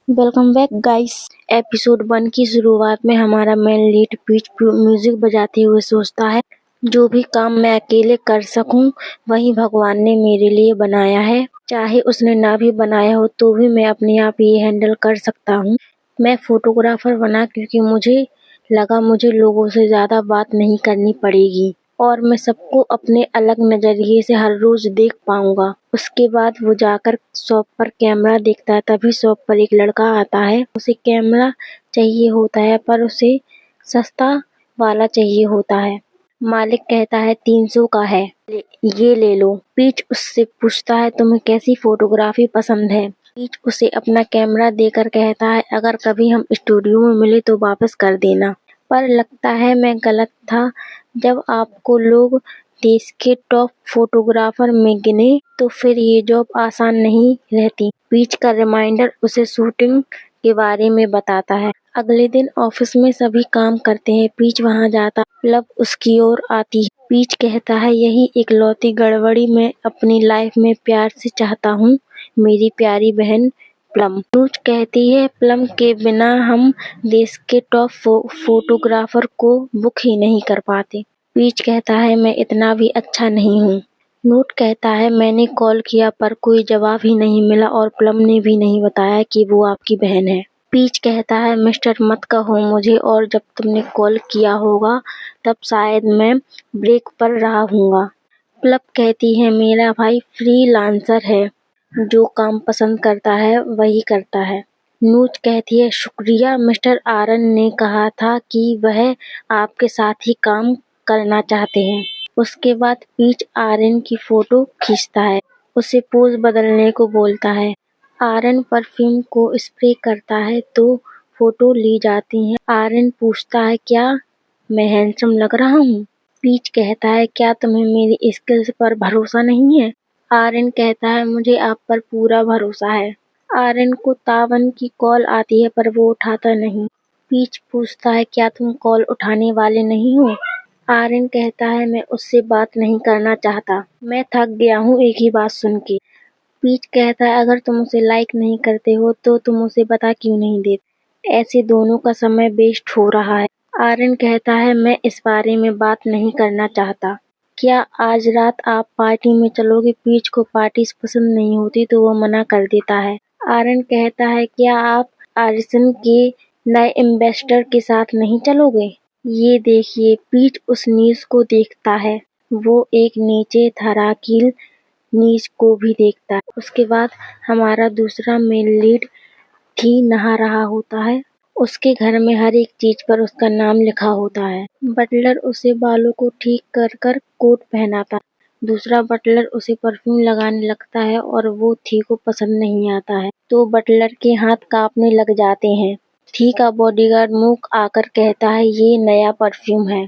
Welcome back guys. Episode 1 की शुरुआत में हमारा मेन लीड पीच म्यूजिक बजाते हुए सोचता है, जो भी काम मैं अकेले कर सकूं वही भगवान ने मेरे लिए बनाया है। चाहे उसने ना भी बनाया हो तो भी मैं अपने आप ये हैंडल कर सकता हूं। मैं फोटोग्राफर बना क्योंकि मुझे लगा मुझे लोगों से ज्यादा बात नहीं करनी पड़ेगी और मैं सबको अपने अलग नजरिए से हर रोज देख पाऊंगा। उसके बाद वो जाकर शॉप पर कैमरा देखता है। तभी शॉप पर एक लड़का आता है। उसे कैमरा चाहिए होता है पर उसे सस्ता वाला चाहिए होता है। मालिक कहता है 300 का है, ये ले लो। पीच उससे पूछता है तुम्हें कैसी फोटोग्राफी पसंद है। पीच उसे अपना कैमरा देकर कहता है अगर कभी हम स्टूडियो में मिले तो वापस कर देना। पर लगता है मैं गलत था। जब आपको लोग देश के टॉप फोटोग्राफर में गिने तो फिर ये जॉब आसान नहीं रहती। पीच का रिमाइंडर उसे शूटिंग के बारे में बताता है। अगले दिन ऑफिस में सभी काम करते हैं। पीच वहां जाता, प्लब उसकी ओर आती है। पीच कहता है यही इकलौती गड़बड़ी मैं अपनी लाइफ में प्यार से चाहता हूँ, मेरी प्यारी बहन प्लम। नूच कहती है प्लम के बिना हम देश के टॉप फोटोग्राफर को बुक ही नहीं कर पाते। पीच कहता है मैं इतना भी अच्छा नहीं हूँ। नूट कहता है मैंने कॉल किया पर कोई जवाब ही नहीं मिला और प्लम ने भी नहीं बताया कि वो आपकी बहन है। पीच कहता है मिस्टर मत कहो मुझे, और जब तुमने कॉल किया होगा तब शायद मैं ब्रेक पर रहा हूँगा। प्लब कहती है मेरा भाई फ्रीलांसर है, जो काम पसंद करता है वही करता है। नूच कहती है शुक्रिया, मिस्टर आरन ने कहा था कि वह आपके साथ ही काम करना चाहते हैं। उसके बाद पीच आरन की फोटो खींचता है, उसे पोज बदलने को बोलता है। आरन परफ्यूम को स्प्रे करता है तो फोटो ली जाती है। आरन पूछता है क्या मैं हैंडसम लग रहा हूँ। पीच कहता है क्या तुम्हें मेरी स्किल्स पर भरोसा नहीं है। आरन कहता है मुझे आप पर पूरा भरोसा है। आरन को तावन की कॉल आती है पर वो उठाता नहीं। पीच पूछता है क्या तुम कॉल उठाने वाले नहीं हो। आरन कहता है मैं उससे बात नहीं करना चाहता, मैं थक गया हूँ एक ही बात सुन के। पीच कहता है अगर तुम उसे लाइक नहीं करते हो तो तुम उसे बता क्यों नहीं देते, ऐसे दोनों का समय वेस्ट हो रहा है। आरन कहता है मैं इस बारे में बात नहीं करना चाहता। क्या आज रात आप पार्टी में चलोगे। पीच को पार्टी पसंद नहीं होती तो वो मना कर देता है। आरन कहता है क्या आप आरिसन के नए एम्बेसडर के साथ नहीं चलोगे। ये देखिए, पीच उस न्यूज को देखता है। वो एक नीचे थराकील नीच को भी देखता है। उसके बाद हमारा दूसरा मेन लीड थी नहा रहा होता है। उसके घर में हर एक चीज पर उसका नाम लिखा होता है। बटलर उसे बालों को ठीक कर कर कोट पहनाता है। दूसरा बटलर उसे परफ्यूम लगाने लगता है और वो थी को पसंद नहीं आता है तो बटलर के हाथ कांपने लग जाते हैं। थी का बॉडीगार्ड मुंह आकर कहता है ये नया परफ्यूम है,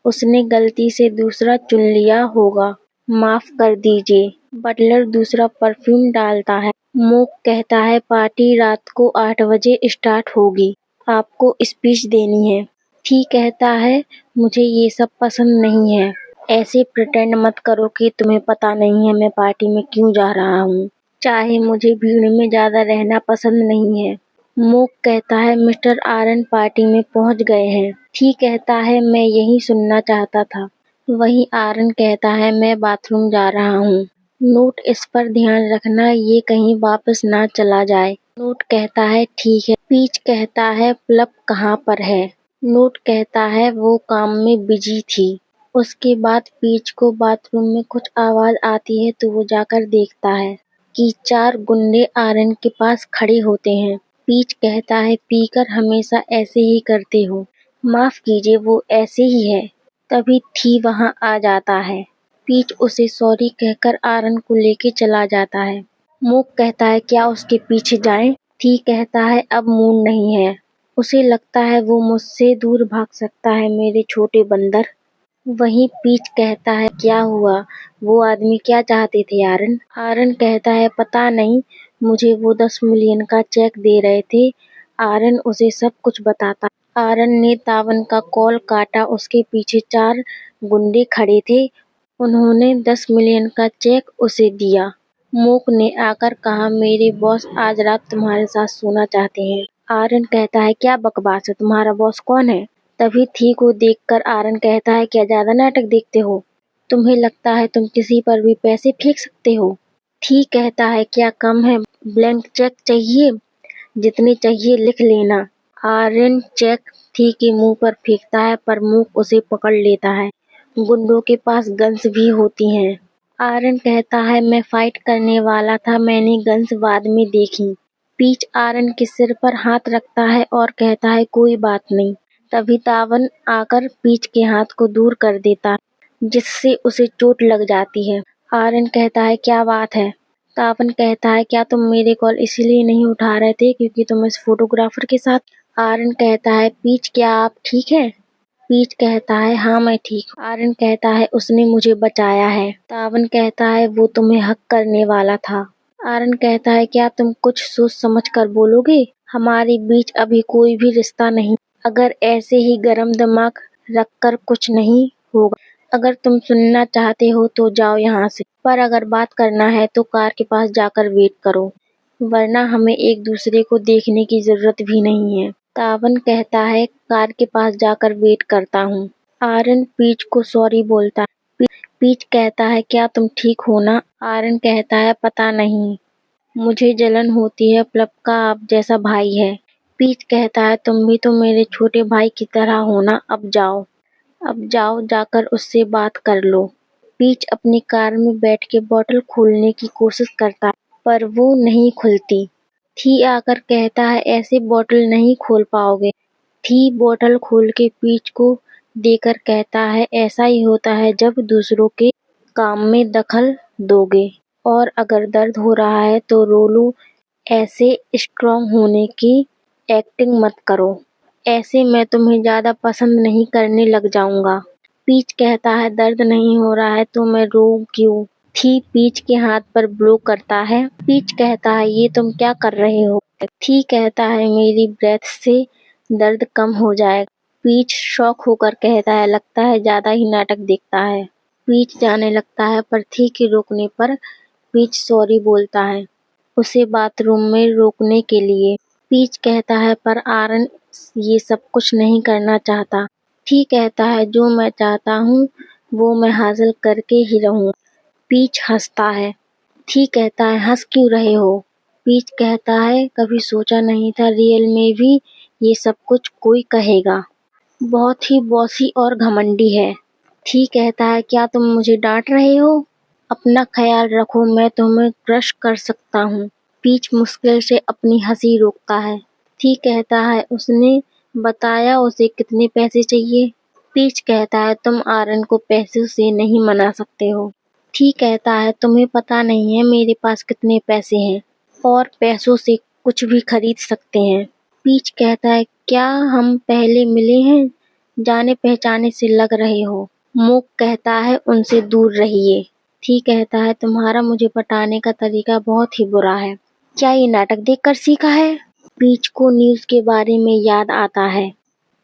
उसने गलती से दूसरा चुन लिया होगा, माफ कर दीजिए। बटलर दूसरा परफ्यूम डालता है। मोक कहता है पार्टी रात को 8 बजे स्टार्ट होगी, आपको स्पीच देनी है। थी कहता है मुझे ये सब पसंद नहीं है, ऐसे प्रिटेंड मत करो कि तुम्हें पता नहीं है मैं पार्टी में क्यों जा रहा हूँ, चाहे मुझे भीड़ में ज्यादा रहना पसंद नहीं है। मोक कहता है मिस्टर आरन पार्टी में पहुंच गए हैं। थी कहता है मैं यही सुनना चाहता था। वहीं आरन कहता है मैं बाथरूम जा रहा हूँ। नोट इस पर ध्यान रखना ये कहीं वापस ना चला जाए। नोट कहता है ठीक है। पीच कहता है प्लब कहाँ पर है। नोट कहता है वो काम में बिजी थी। उसके बाद पीच को बाथरूम में कुछ आवाज आती है तो वो जाकर देखता है कि 4 गुंडे आरन के पास खड़े होते हैं। पीच कहता है पीकर हमेशा ऐसे ही करते हो, माफ कीजिए वो ऐसे ही है। तभी थी वहां आ जाता है। पीच उसे सॉरी कहकर आरन को लेके चला जाता है। मोक कहता है क्या उसके पीछे जाएं? थी कहता है अब मूड नहीं है, उसे लगता है वो मुझसे दूर भाग सकता है मेरे छोटे बंदर। वहीं पीच कहता है क्या हुआ, वो आदमी क्या चाहते थे आरन। आरन कहता है पता नहीं, मुझे वो 10 मिलियन का चेक दे रहे थे। आरन उसे सब कुछ बताता। आरन ने तावन का कॉल काटा। उसके पीछे 4 गुंडे खड़े थे। उन्होंने 10 मिलियन का चेक उसे दिया। मूक ने आकर कहा, मेरे बॉस आज रात तुम्हारे साथ सोना चाहते हैं। आर्यन कहता है, क्या बकवास है, तुम्हारा बॉस कौन है? तभी थी को देखकर आर्यन कहता है, क्या ज्यादा नाटक देखते हो? तुम्हें लगता है तुम किसी पर भी पैसे फेंक सकते हो? थी कहता है, क्या कम है, ब्लैंक चेक चाहिए? जितने चाहिए लिख लेना। आर्यन चेक थी के मुंह पर फेंकता है पर मूक उसे पकड़ लेता है। गुंडों के पास गन्स भी होती हैं। आर्यन कहता है, मैं फाइट करने वाला था, मैंने गन्स बाद में देखी। पीच आर्यन के सिर पर हाथ रखता है और कहता है, कोई बात नहीं। तभी तावन आकर पीच के हाथ को दूर कर देता है, जिससे उसे चोट लग जाती है। आर्यन कहता है, क्या बात है? तावन कहता है, क्या तुम मेरे कॉल इसीलिए नहीं उठा रहे थे क्योंकि तुम इस फोटोग्राफर के साथ? आर्यन कहता है, पीच क्या आप ठीक है? पीच कहता है, हाँ मैं ठीक हूँ। आर्यन कहता है, उसने मुझे बचाया है। तावन कहता है, वो तुम्हें हक करने वाला था। आर्यन कहता है, क्या तुम कुछ सोच समझ कर बोलोगे? हमारे बीच अभी कोई भी रिश्ता नहीं। अगर ऐसे ही गरम दिमाग रखकर कुछ नहीं होगा। अगर तुम सुनना चाहते हो तो जाओ यहाँ से, पर अगर बात करना है तो कार के पास जाकर वेट करो, वरना हमें एक दूसरे को देखने की जरूरत भी नहीं है। तावन कहता है, कार के पास जाकर वेट करता हूँ। आर्यन पीच को सॉरी बोलता है। पीच कहता है, क्या तुम ठीक हो ना? आर्यन कहता है, पता नहीं, मुझे जलन होती है, प्लब का आप जैसा भाई है। पीच कहता है, तुम भी तो मेरे छोटे भाई की तरह हो ना, अब जाओ जाकर उससे बात कर लो। पीच अपनी कार में बैठ के बोतल खोलने की कोशिश करता है पर वो नहीं खुलती। थी आकर कहता है, ऐसे बोतल नहीं खोल पाओगे। थी बोतल खोल के पीच को देकर कहता है, ऐसा ही होता है जब दूसरों के काम में दखल दोगे। और अगर दर्द हो रहा है तो रो लो, ऐसे स्ट्रॉन्ग होने की एक्टिंग मत करो, ऐसे मैं तुम्हें ज्यादा पसंद नहीं करने लग जाऊंगा। पीच कहता है, दर्द नहीं हो रहा है तो मैं रो क्यों? थी पीच के हाथ पर ब्लो करता है। पीच कहता है, ये तुम क्या कर रहे हो? थी कहता है, मेरी ब्रेथ से दर्द कम हो जाएगा। पीच शॉक होकर कहता है, लगता है ज्यादा ही नाटक देखता है। पीच जाने लगता है पर थी के रोकने पर पीच सॉरी बोलता है, उसे बाथरूम में रोकने के लिए। पीच कहता है, पर आर्यन ये सब कुछ नहीं करना चाहता। थी कहता है, जो मैं चाहता हूँ वो मैं हासिल करके ही रहूँ। पीच हंसता है। थी कहता है, हंस क्यों रहे हो? पीच कहता है, कभी सोचा नहीं था रियल में भी ये सब कुछ कोई कहेगा। बहुत ही बॉसी और घमंडी है। थी कहता है, क्या तुम मुझे डांट रहे हो? अपना ख्याल रखो, मैं तुम्हें क्रश कर सकता हूँ। पीच मुश्किल से अपनी हंसी रोकता है। थी कहता है, उसने बताया उसे कितने पैसे चाहिए? पीच कहता है, तुम आर्यन को पैसों से नहीं मना सकते हो। थी कहता है, तुम्हें पता नहीं है मेरे पास कितने पैसे हैं और पैसों से कुछ भी खरीद सकते हैं। पीच कहता है, क्या हम पहले मिले हैं? जाने पहचाने से लग रहे हो। मूक कहता है, उनसे दूर रहिए। थी कहता है, तुम्हारा मुझे पटाने का तरीका बहुत ही बुरा है। क्या ये नाटक देखकर सीखा है? पीच को न्यूज़ के बारे में याद आता है।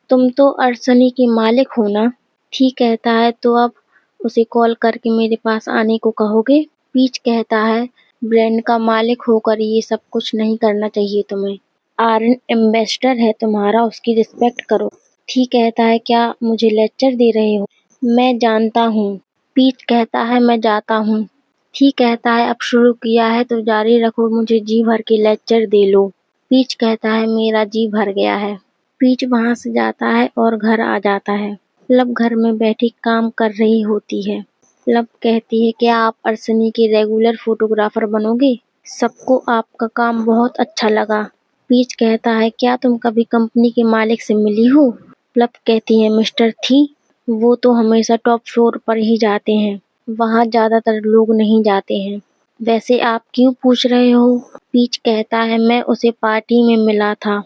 तुम तो अर्सनी के मालिक हो ना? थी कहता है, तो अब उसे कॉल करके मेरे पास आने को कहोगे? पीच कहता है, ब्रांड का मालिक होकर ये सब कुछ नहीं करना चाहिए तुम्हें। आर्यन एम्बेसडर है तुम्हारा, उसकी रिस्पेक्ट करो। थी कहता है, क्या मुझे लेक्चर दे रहे हो? मैं जानता हूँ। पीच कहता है, मैं जाता हूँ। थी कहता है, अब शुरू किया है तो जारी रखो, मुझे जी भर के लेक्चर दे लो। पीच कहता है, मेरा जी भर गया है। पीच वहाँ से जाता है और घर आ जाता है। लब घर में बैठी काम कर रही होती है। लब कहती है, क्या आप अर्सनी के रेगुलर फोटोग्राफर बनोगे? सबको आपका काम बहुत अच्छा लगा। पीच कहता है, क्या तुम कभी कंपनी के मालिक से मिली हो? लब कहती है, मिस्टर थी, वो तो हमेशा टॉप फ्लोर पर ही जाते हैं, वहाँ ज्यादातर लोग नहीं जाते हैं। वैसे आप क्यों पूछ रहे हो? पीच कहता है, मैं उसे पार्टी में मिला था।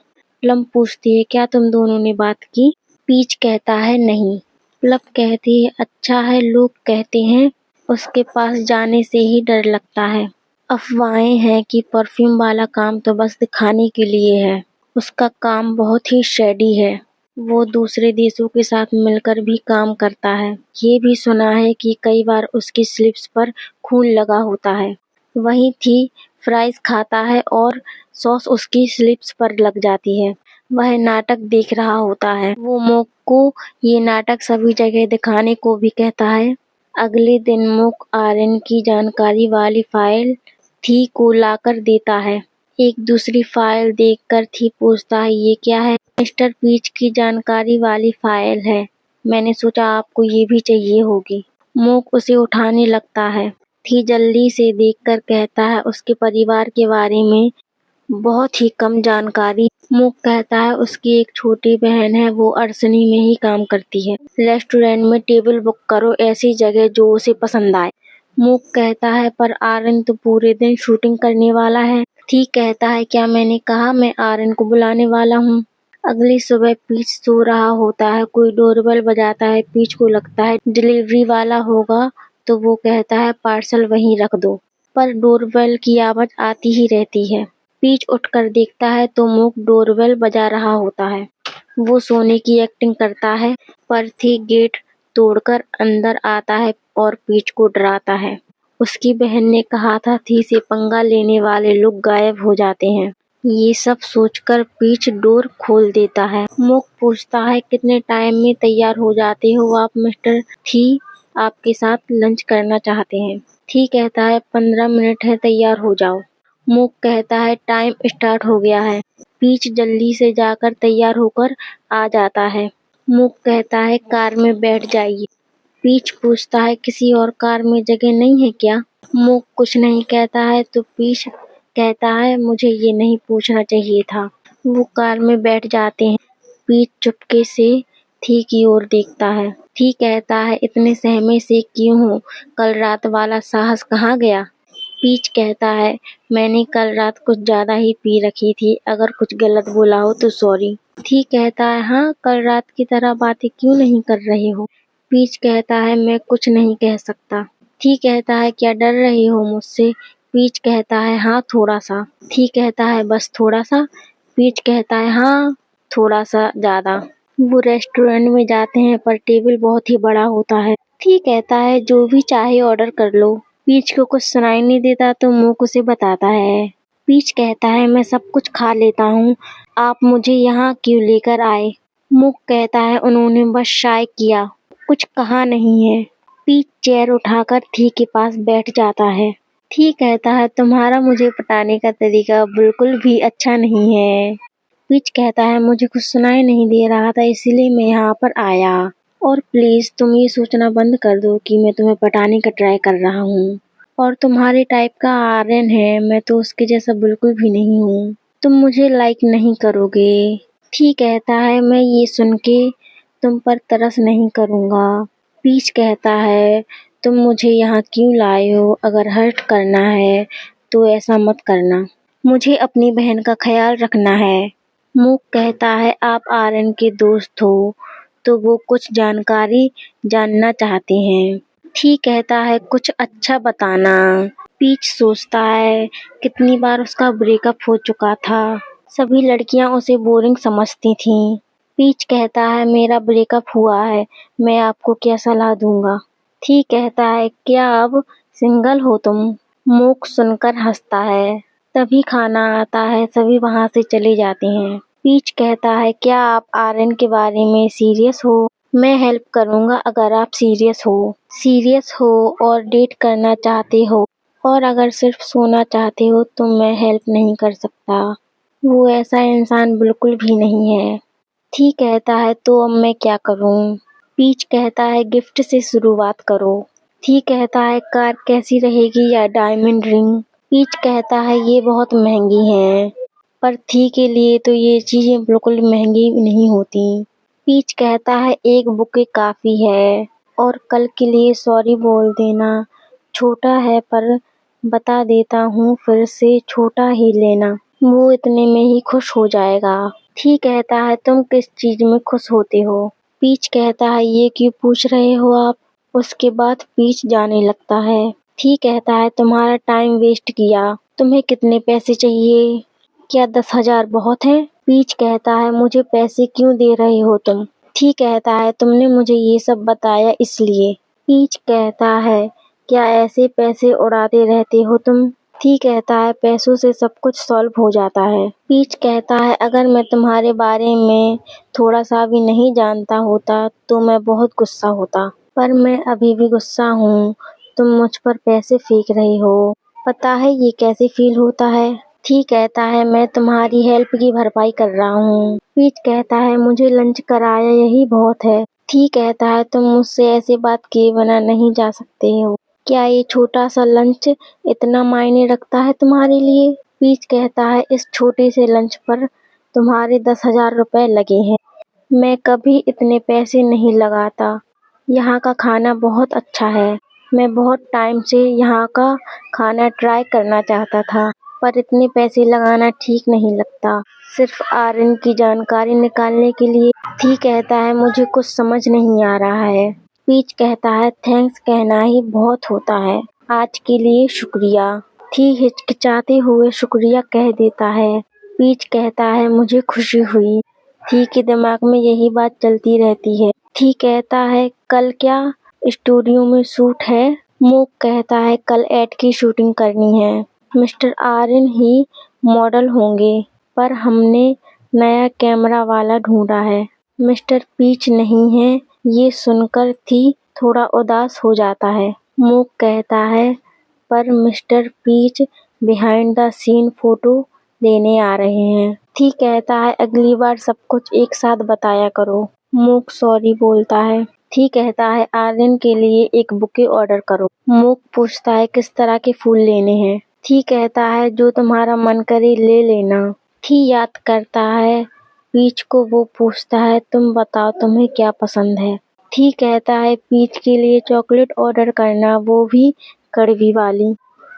प्लम पूछती है, क्या तुम दोनों ने बात की? पीच कहता है, नहीं। प्लम कहती है, अच्छा है, लोग कहते हैं उसके पास जाने से ही डर लगता है। अफवाहें हैं कि परफ्यूम वाला काम तो बस दिखाने के लिए है। उसका काम बहुत ही शेडी है। वो दूसरे देशों के साथ मिलकर भी काम करता है। ये भी सुना है कि कई बार उसकी स्लिप्स पर खून लगा होता है। वहीं थी फ्राइज खाता है और सॉस उसकी स्लिप्स पर लग जाती है। वह नाटक देख रहा होता है। वो मोक को ये नाटक सभी जगह दिखाने को भी कहता है। अगले दिन मोक आर्यन की जानकारी वाली फाइल थी को लाकर देता है। एक दूसरी फाइल देखकर थी पूछता है, ये क्या है? मिस्टर पीच की जानकारी वाली फाइल है। मैंने सोचा आपको ये भी चाहिए होगी। मोक उसे उठाने लगता है। थी जल्दी से देखकर कहता है, उसके परिवार के बारे में बहुत ही कम जानकारी। मोक कहता है उसकी एक छोटी बहन है, वो अरसनी में ही काम करती है। रेस्टोरेंट में टेबल बुक करो, ऐसी जगह जो उसे पसंद आए। मोक कहता है पर आर्यन तो पूरे दिन शूटिंग करने वाला है। ठीक कहता है, क्या मैंने कहा मैं आर्यन को बुलाने वाला हूँ। अगली सुबह पीच सो रहा होता है। कोई डोरबेल बजाता है। पीच को लगता है डिलीवरी वाला होगा तो वो कहता है पार्सल वहीं रख दो, पर डोरबेल की आवाज आती ही रहती है। पीच उठकर देखता है तो मोक डोरबेल बजा रहा होता है। वो सोने की एक्टिंग करता है, पर थी गेट तोड़कर अंदर आता है और पीच को डराता है। उसकी बहन ने कहा था थी से पंगा लेने वाले लोग गायब हो जाते हैं। ये सब सोचकर पीच डोर खोल देता है। मोक पूछता है, कितने टाइम में तैयार हो जाते हो आप मिस्टर? थी आपके साथ लंच करना चाहते हैं। थी कहता है 15 मिनट है, तैयार हो जाओ। मोक कहता है टाइम स्टार्ट हो गया है। पीच जल्दी से जाकर तैयार होकर आ जाता है। मोक कहता है कार में बैठ जाइए। पीच पूछता है किसी और कार में जगह नहीं है क्या? मोक कुछ नहीं कहता है तो पीच कहता है मुझे ये नहीं पूछना चाहिए था। वो कार में बैठ जाते हैं। पीच चुपके से थी की ओर देखता है। थी कहता है इतने सहमे से क्यों हो? कल रात वाला साहस कहाँ गया? पीच कहता है मैंने कल रात कुछ ज्यादा ही पी रखी थी, अगर कुछ गलत बोला हो तो सॉरी। थी कहता है हाँ, कल रात की तरह बातें क्यों नहीं कर रहे हो? पीच कहता है मैं कुछ नहीं कह सकता। थी कहता है क्या डर रहे हो मुझसे? पीच कहता है हाँ थोड़ा सा। थी कहता है बस थोड़ा सा? पीच कहता है हाँ थोड़ा सा ज्यादा। वो रेस्टोरेंट में जाते हैं पर टेबल बहुत ही बड़ा होता है। थी कहता है जो भी चाहे ऑर्डर कर लो। पीच को कुछ सुनाई नहीं देता तो मोक उसे बताता है। पीच कहता है मैं सब कुछ खा लेता हूँ, आप मुझे यहाँ क्यों लेकर आए? मोक कहता है उन्होंने बस शाय किया, कुछ कहा नहीं है। पीच चेयर उठाकर थी के पास बैठ जाता है। थी कहता है तुम्हारा मुझे पटाने का तरीका बिल्कुल भी अच्छा नहीं है। पीच कहता है मुझे कुछ सुनाई नहीं दे रहा था इसीलिए मैं यहाँ पर आया, और प्लीज तुम ये सोचना बंद कर दो कि मैं तुम्हें पटाने का ट्राई कर रहा हूँ। और तुम्हारे टाइप का आर्यन है, मैं तो उसके जैसा बिल्कुल भी नहीं हूँ, तुम मुझे लाइक नहीं करोगे। ठीक कहता है मैं ये सुन के तुम पर तरस नहीं करूँगा। पीच कहता है तुम मुझे यहाँ क्यों लाए हो? अगर हर्ट करना है तो ऐसा मत करना, मुझे अपनी बहन का ख्याल रखना है। मूक कहता है आप आर्यन के दोस्त हो तो वो कुछ जानकारी जानना चाहते हैं। ठीक कहता है कुछ अच्छा बताना। पीच सोचता है कितनी बार उसका ब्रेकअप हो चुका था, सभी लड़कियां उसे बोरिंग समझती थीं। पीच कहता है मेरा ब्रेकअप हुआ है, मैं आपको क्या सलाह दूंगा। ठीक कहता है क्या अब सिंगल हो तुम? मूक सुनकर हंसता है। तभी खाना आता है, सभी वहां से चले जाते हैं। पीच कहता है क्या आप आर्यन के बारे में सीरियस हो? मैं हेल्प करूंगा अगर आप सीरियस हो और डेट करना चाहते हो, और अगर सिर्फ सोना चाहते हो तो मैं हेल्प नहीं कर सकता, वो ऐसा इंसान बिल्कुल भी नहीं है। ठीक कहता है तो अब मैं क्या करूं? पीच कहता है गिफ्ट से शुरुआत करो। ठीक कहता है कार कैसी रहेगी या डायमंड रिंग? पीच कहता है ये बहुत महंगी हैं, पर थी के लिए तो ये चीजें बिल्कुल महंगी नहीं होती। पीच कहता है एक बुके काफी है, और कल के लिए सॉरी बोल देना, छोटा है पर बता देता हूँ फिर से छोटा ही लेना, वो इतने में ही खुश हो जाएगा। ठीक कहता है तुम किस चीज में खुश होते हो? पीच कहता है ये क्यों पूछ रहे हो आप? उसके बाद पीच जाने लगता है। ठीक कहता है तुम्हारा टाइम वेस्ट किया, तुम्हें कितने पैसे चाहिए? क्या 10,000 बहुत है? पीच कहता है मुझे पैसे क्यों दे रहे हो तुम? ठीक कहता है तुमने मुझे ये सब बताया इसलिए। पीच कहता है क्या ऐसे पैसे उड़ाते रहते हो तुम? थी कहता है पैसों से सब कुछ सॉल्व हो जाता है। पीच कहता है अगर मैं तुम्हारे बारे में थोड़ा सा भी नहीं जानता होता तो मैं बहुत गुस्सा होता, पर मैं अभी भी गुस्सा हूँ। तुम मुझ पर पैसे फेंक रहे हो, पता है ये कैसे फील होता है। थी कहता है मैं तुम्हारी हेल्प की भरपाई कर रहा हूँ। पीच कहता है मुझे लंच कराया यही बहुत है। थी कहता है तुम मुझसे ऐसे बात किए बिना नहीं जा सकते हो, क्या ये छोटा सा लंच इतना मायने रखता है तुम्हारे लिए। पीच कहता है इस छोटे से लंच पर तुम्हारे 10,000 रुपए लगे हैं, मैं कभी इतने पैसे नहीं लगाता। यहाँ का खाना बहुत अच्छा है, मैं बहुत टाइम से यहाँ का खाना ट्राई करना चाहता था, पर इतने पैसे लगाना ठीक नहीं लगता सिर्फ आर्यन की जानकारी निकालने के लिए। थी कहता है मुझे कुछ समझ नहीं आ रहा है। पीच कहता है थैंक्स कहना ही बहुत होता है, आज के लिए शुक्रिया। थी हिचकिचाते हुए शुक्रिया कह देता है। पीच कहता है मुझे खुशी हुई। थी के दिमाग में यही बात चलती रहती है। थी कहता है कल क्या स्टूडियो में शूट है। मूक कहता है कल एड की शूटिंग करनी है, मिस्टर आर्यन ही मॉडल होंगे, पर हमने नया कैमरा वाला ढूंढा है, मिस्टर पीच नहीं है। ये सुनकर थी थोड़ा उदास हो जाता है। मूक कहता है पर मिस्टर पीच बिहाइंड द सीन फोटो देने आ रहे हैं। थी कहता है अगली बार सब कुछ एक साथ बताया करो। मूक सॉरी बोलता है। थी कहता है आर्यन के लिए एक बुके ऑर्डर करो। मूक पूछता है किस तरह के फूल लेने हैं। थी कहता है जो तुम्हारा मन करे ले लेना। थी याद करता है पीच को वो पूछता है तुम बताओ तुम्हें क्या पसंद है। थी कहता है पीच के लिए चॉकलेट ऑर्डर करना, वो भी कड़वी वाली,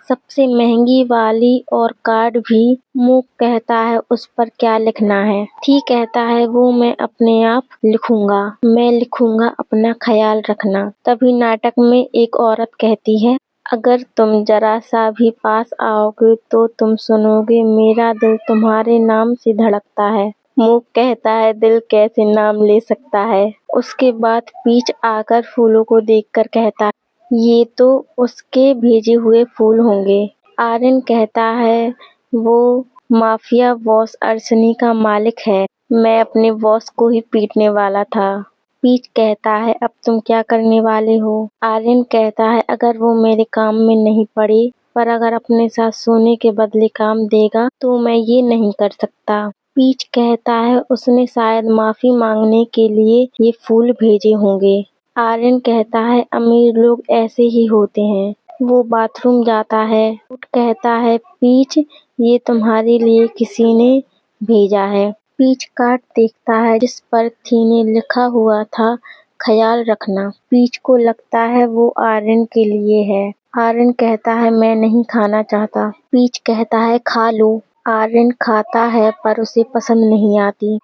सबसे महंगी वाली, और कार्ड भी। मूक कहता है उस पर क्या लिखना है। थी कहता है वो मैं अपने आप लिखूंगा, मैं लिखूंगा अपना ख्याल रखना। तभी नाटक में एक औरत कहती है अगर तुम जरा सा भी पास आओगे तो तुम सुनोगे मेरा दिल तुम्हारे नाम से धड़कता है। मूक कहता है दिल कैसे नाम ले सकता है। उसके बाद पीच आकर फूलों को देखकर कहता है ये तो उसके भेजे हुए फूल होंगे। आर्यन कहता है वो माफिया बॉस अर्शनी का मालिक है, मैं अपने बॉस को ही पीटने वाला था। पीच कहता है अब तुम क्या करने वाले हो। आर्यन कहता है अगर वो मेरे काम में नहीं पड़े, पर अगर अपने साथ सोने के बदले काम देगा तो मैं ये नहीं कर सकता। पीच कहता है उसने शायद माफी मांगने के लिए ये फूल भेजे होंगे। आर्यन कहता है अमीर लोग ऐसे ही होते हैं। वो बाथरूम जाता है। उठ कहता है पीच ये तुम्हारे लिए किसी ने भेजा है। पीच कार्ड देखता है जिस पर थी ने लिखा हुआ था ख्याल रखना। पीच को लगता है वो आर्यन के लिए है। आर्यन कहता है मैं नहीं खाना चाहता। पीच कहता है खा लो। आर्यन खाता है पर उसे पसंद नहीं आती।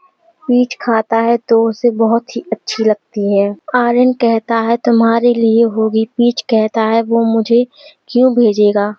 पीच खाता है तो उसे बहुत ही अच्छी लगती है। आर्यन कहता है तुम्हारे लिए होगी। पीच कहता है वो मुझे क्यों भेजेगा।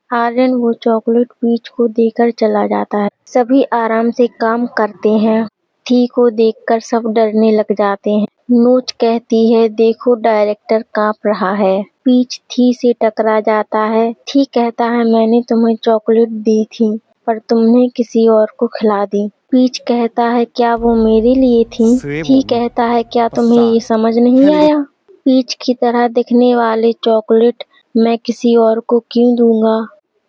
आर्यन वो चॉकलेट पीच को देकर चला जाता है। सभी आराम से काम करते हैं। थी को देखकर सब डरने लग जाते हैं। नोच कहती है देखो डायरेक्टर कांप रहा है। पीच थी से टकरा जाता है। थी कहता है मैंने तुम्हें चॉकलेट दी थी पर तुमने किसी और को खिला दी। पीच कहता है क्या वो मेरे लिए थी। थी कहता है क्या तुम्हें ये समझ नहीं आया। पीच की तरह दिखने वाले चॉकलेट मैं किसी और को क्यों दूंगा।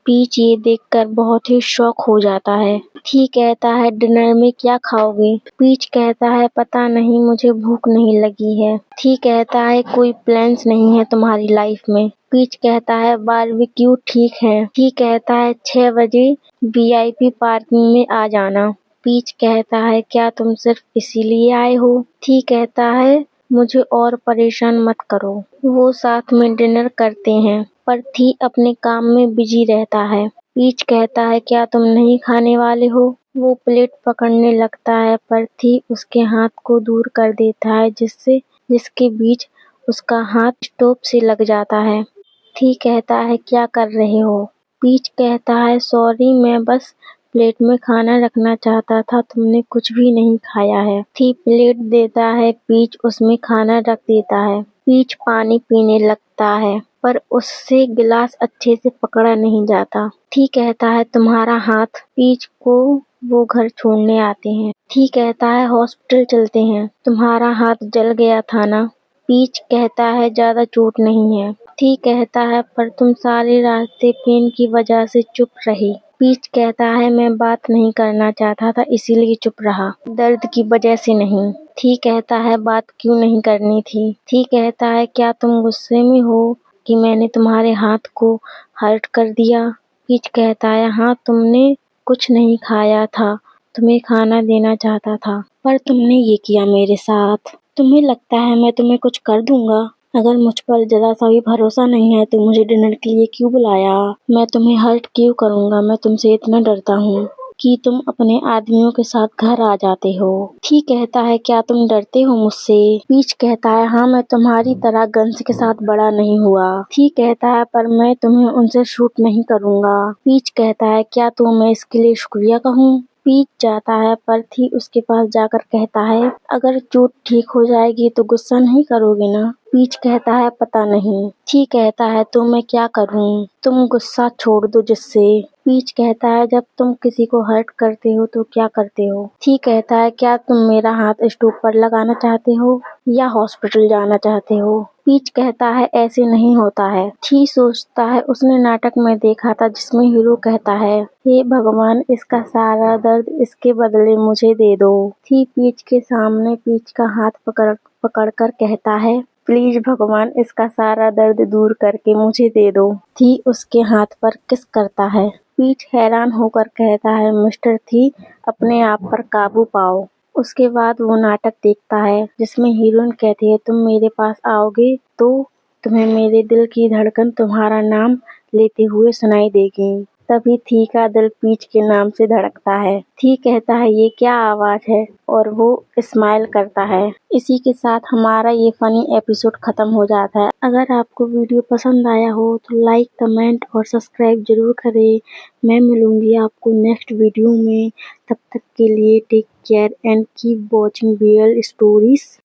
पीच ये देखकर बहुत ही शॉक हो जाता है। थी कहता है डिनर में क्या खाओगे। पीच कहता है पता नहीं मुझे भूख नहीं लगी है। थी कहता है कोई प्लान्स नहीं है तुम्हारी लाइफ में। पीच कहता है बारबेक्यू ठीक है। थी कहता है 6 बजे VIP पार्किंग में आ जाना। पीच कहता है क्या तुम सिर्फ इसीलिए आए हो। थी कहता है मुझे और परेशान मत करो। वो साथ में डिनर करते हैं पर थी अपने काम में बिजी रहता है। पीच कहता है क्या तुम नहीं खाने वाले हो। वो प्लेट पकड़ने लगता है पर थी उसके हाथ को दूर कर देता है जिसके बीच उसका हाथ स्टोव से लग जाता है। थी कहता है क्या कर रहे हो। पीच कहता है सॉरी मैं बस प्लेट में खाना रखना चाहता था, तुमने कुछ भी नहीं खाया है। थी प्लेट देता है। पीच उसमें खाना रख देता है। पीच पानी पीने लगता है। पर उससे गिलास अच्छे से पकड़ा नहीं जाता। थी कहता है तुम्हारा हाथ, पीच को वो घर छोड़ने आते हैं। थी कहता है हॉस्पिटल चलते हैं, तुम्हारा हाथ जल गया था ना। पीच कहता है ज्यादा चोट नहीं है। थी कहता है पर तुम सारे रास्ते पेन की वजह से चुप रही। पीच कहता है मैं बात नहीं करना चाहता था इसीलिए चुप रहा, दर्द की वजह से नहीं। थी कहता है बात क्यों नहीं करनी थी। थी कहता है क्या तुम गुस्से में हो कि मैंने तुम्हारे हाथ को हर्ट कर दिया। पीच कहता है हाँ, तुमने कुछ नहीं खाया था, तुम्हें खाना देना चाहता था, पर तुमने ये किया मेरे साथ। तुम्हें लगता है मैं तुम्हें कुछ कर दूंगा? अगर मुझ पर जरा सा भी भरोसा नहीं है तो मुझे डिनर के लिए क्यों बुलाया? मैं तुम्हें हर्ट क्यों करूंगा? मैं तुमसे इतना डरता हूँ कि तुम अपने आदमियों के साथ घर आ जाते हो। ठीक कहता है क्या तुम डरते हो मुझसे? पीच कहता है हाँ, मैं तुम्हारी तरह गन्स के साथ बड़ा नहीं हुआ। ठीक कहता है पर मैं तुम्हें उनसे शूट नहीं करूंगा। पीच कहता है क्या तू मैं इसके लिए शुक्रिया कहूँ? पीच जाता है पर थी उसके पास जाकर कहता है अगर चोट ठीक हो जाएगी तो गुस्सा नहीं करोगे ना? पीच कहता है पता नहीं। थी कहता है तो मैं क्या करूं? तुम गुस्सा छोड़ दो जिससे। पीच कहता है जब तुम किसी को हर्ट करते हो तो क्या करते हो? थी कहता है क्या तुम मेरा हाथ स्टोव पर लगाना चाहते हो या हॉस्पिटल जाना चाहते हो? पीच कहता है ऐसे नहीं होता है। थी सोचता है उसने नाटक में देखा था जिसमें हीरो कहता है हे भगवान, इसका सारा दर्द इसके बदले मुझे दे दो। थी पीच के सामने पीच का हाथ पकड़कर कहता है प्लीज भगवान, इसका सारा दर्द दूर करके मुझे दे दो। थी उसके हाथ पर किस करता है। पीच हैरान होकर कहता है मिस्टर थी, अपने आप पर काबू पाओ। उसके बाद वो नाटक देखता है जिसमें हीरोइन कहती है तुम मेरे पास आओगे तो तुम्हें मेरे दिल की धड़कन तुम्हारा नाम लेते हुए सुनाई देगी। तभी थी का दिल पीच के नाम से धड़कता है। थी कहता है ये क्या आवाज है और वो स्माइल करता है। इसी के साथ हमारा ये फनी एपिसोड खत्म हो जाता है। अगर आपको वीडियो पसंद आया हो तो लाइक, कमेंट और सब्सक्राइब जरूर करें। मैं मिलूंगी आपको नेक्स्ट वीडियो में। तब तक के लिए take care and keep watching real stories.